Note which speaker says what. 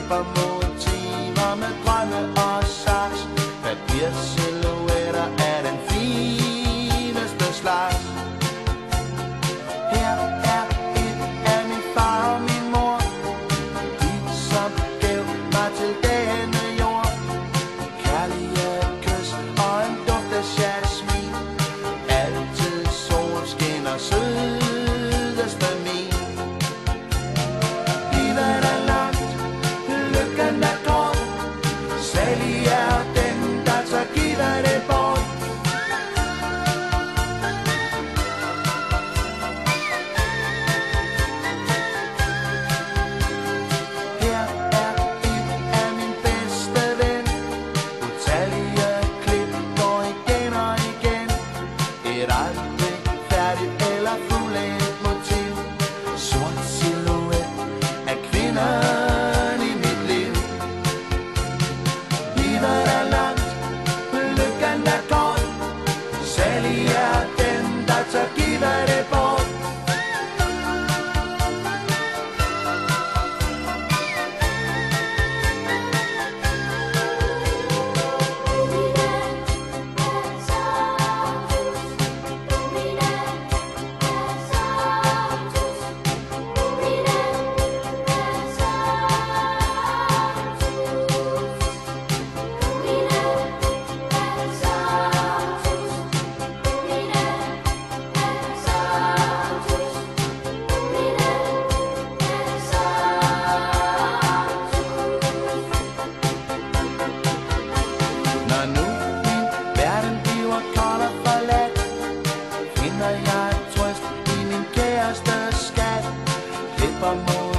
Speaker 1: klipper motiver med drømme og saks. Papirsilhouetter er den fineste slags. Her er et af min far og min mor, de som gav mig til denne jord. Kærlige kys og en duft af jasmin, altid solskin og sødeste min. Livet er langt, lykken er kort, salig er den, der tør give dig det bort. Her er et af min bedste ven, utallige klip går igen og igen. Et aldrig færdigt eller fuldendt motiv, sort silhuet af kvinden i mit liv. Livet er langt, lykken er kort, salig er den, der tør give dig det bort. Når nu min verden bliver kold og forladt, finder jeg trøst i min kæreste skat. Klipper mod